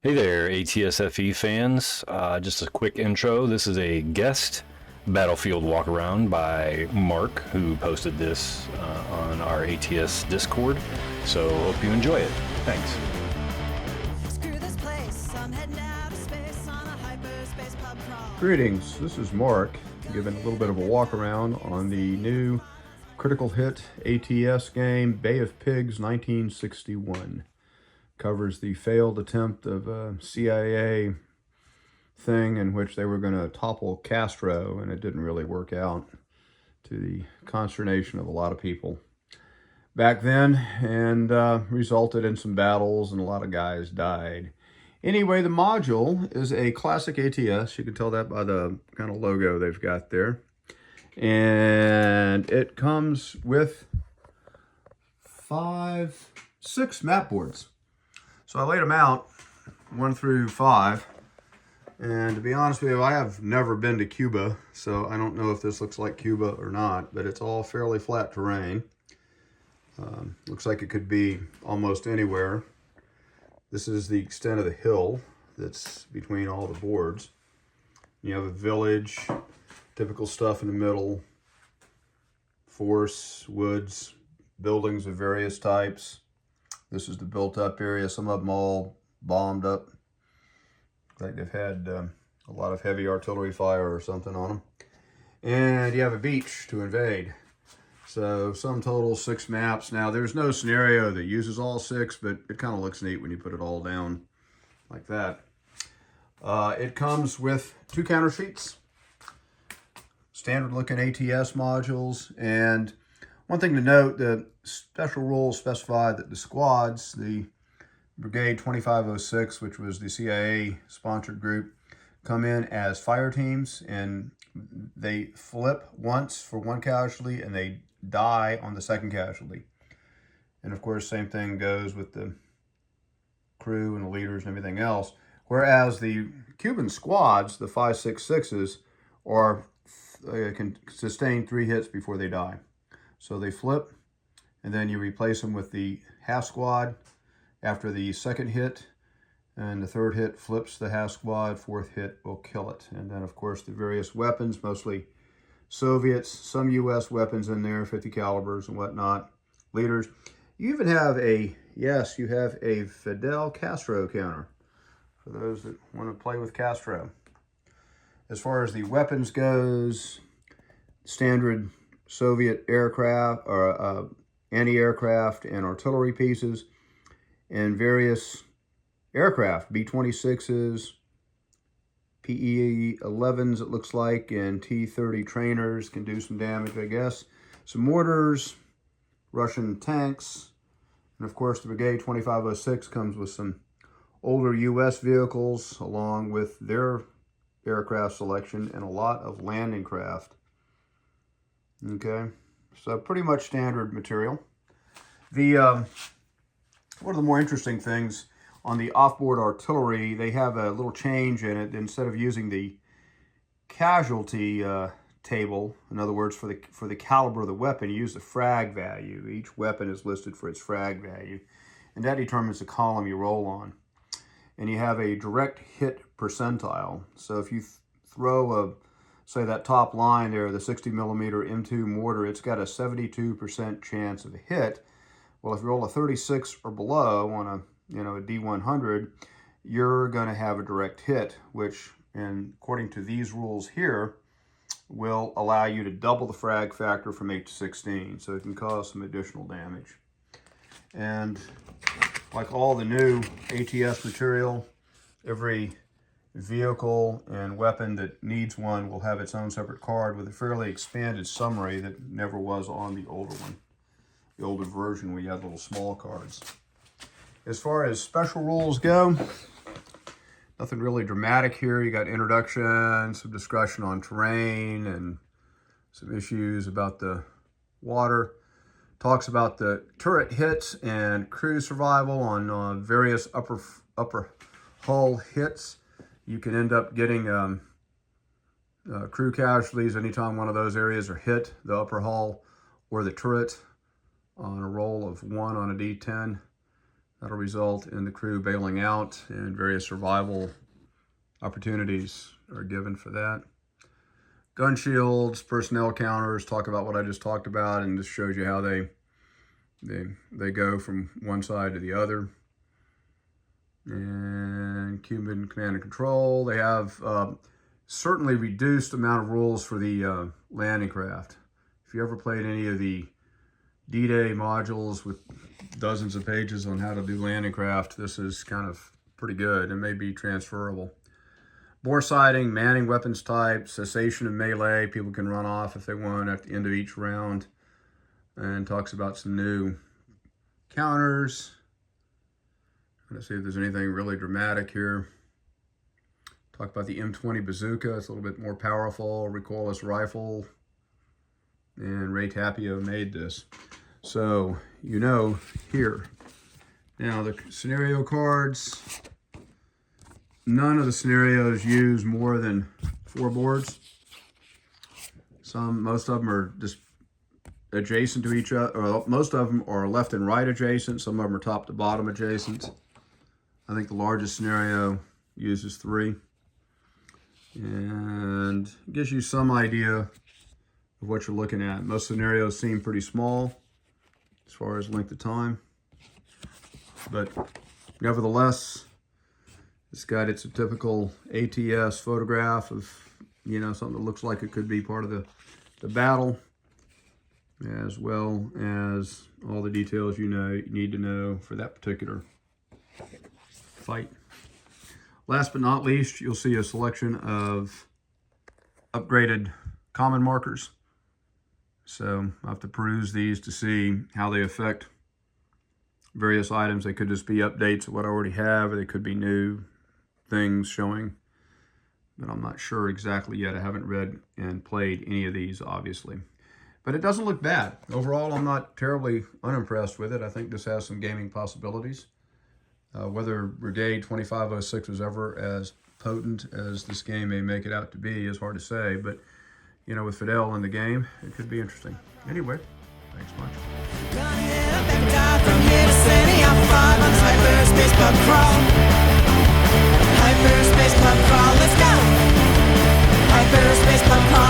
Hey there, ATSFE fans. Just a quick intro. This is a guest Battlefield Walkaround by Mark, who posted this on our ATS Discord. So hope you enjoy it. Thanks. Greetings, this is Mark, giving a little bit of a walk around on the new critical hit ATS game, Bay of Pigs 1961. Covers the failed attempt of a CIA thing in which they were going to topple Castro, and it didn't really work out, to the consternation of a lot of people back then, and resulted in some battles, and a lot of guys died. Anyway, the module is a classic ATS. You can tell that by the kind of logo they've got there. And it comes with 6 map boards. So I laid them out 1 through 5. And to be honest with you, I have never been to Cuba, so I don't know if this looks like Cuba or not, but it's all fairly flat terrain. Looks like it could be almost anywhere. This is the extent of the hill that's between all the boards. You have a village, typical stuff in the middle, forests, woods, buildings of various types. This is the built-up area. Some of them all bombed up. Like they've had a lot of heavy artillery fire or something on them. And you have a beach to invade. So sum total 6 maps. Now there's no scenario that uses all 6, but it kind of looks neat when you put it all down like that. It comes with 2 counter sheets, standard looking ATS modules, and one thing to note, the special rules specify that the squads, the Brigade 2506, which was the CIA sponsored group, come in as fire teams, and they flip once for 1 casualty and they die on the 2nd casualty. And of course, same thing goes with the crew and the leaders and everything else. Whereas the Cuban squads, the 5.66s, can sustain 3 hits before they die. So they flip, and then you replace them with the half squad after the 2nd hit, and the 3rd hit flips the half squad, 4th hit will kill it. And then of course the various weapons, mostly Soviets, some US weapons in there, 50 calibers and whatnot, leaders. You even have you have a Fidel Castro counter for those that want to play with Castro. As far as the weapons goes, standard Soviet aircraft or anti-aircraft and artillery pieces, and various aircraft, B-26s, PE-11s it looks like, and T-30 trainers can do some damage, I guess. Some mortars, Russian tanks, and of course the Brigade 2506 comes with some older US vehicles along with their aircraft selection and a lot of landing craft. Okay, so pretty much standard material. One of the more interesting things on the offboard artillery, they have a little change in it. Instead of using the casualty table, in other words, for the caliber of the weapon, you use the frag value. Each weapon is listed for its frag value, and that determines the column you roll on. And you have a direct hit percentile. So if you throw say that top line there, the 60 millimeter M2 mortar, it's got a 72% chance of a hit. Well, if you roll a 36 or below on a D100, you're going to have a direct hit, which, and according to these rules here, will allow you to double the frag factor from 8 to 16, so it can cause some additional damage. And like all the new ATS material, every vehicle and weapon that needs one will have its own separate card with a fairly expanded summary that never was on the older one. The older version where you had little small cards. As far as special rules go, nothing really dramatic here. You got introduction, some discussion on terrain, and some issues about the water. Talks about the turret hits and crew survival on various upper hull hits. You can end up getting crew casualties anytime one of those areas are hit, the upper hull or the turret, on a roll of 1 on a D10. That'll result in the crew bailing out, and various survival opportunities are given for that. Gun shields, personnel counters, talk about what I just talked about, and this shows you how they go from one side to the other. And Cuban command and control. They have certainly reduced amount of rules for the landing craft. If you ever played any of the D-Day modules with dozens of pages on how to do landing craft, this is kind of pretty good and may be transferable. Bore sighting, manning weapons type, cessation of melee. People can run off if they want at the end of each round. And talks about some new counters. Let's see if there's anything really dramatic here. Talk about the M20 bazooka. It's a little bit more powerful, recoilless rifle. And Ray Tapio made this. So, you know, here. Now, the scenario cards. None of the scenarios use more than 4 boards. Most of them are just adjacent to each other, or most of them are left and right adjacent. Some of them are top to bottom adjacent. I think the largest scenario uses 3. And it gives you some idea of what you're looking at. Most scenarios seem pretty small as far as length of time. But nevertheless, it's got its typical ATS photograph of, you know, something that looks like it could be part of the battle, as well as all the details you need to know for that particular fight. Last but not least, you'll see a selection of upgraded common markers. So I have to peruse these to see how they affect various items. They could just be updates of what I already have, or they could be new things showing, but I'm not sure exactly yet. I haven't read and played any of these, obviously. But it doesn't look bad. Overall, I'm not terribly unimpressed with it. I think this has some gaming possibilities. Whether Brigade 2506 was ever as potent as this game may make it out to be is hard to say, but you know, with Fidel in the game, it could be interesting. Anyway, thanks much. Hyperspace pub crawl, let's go! Hyperspace pub crawl.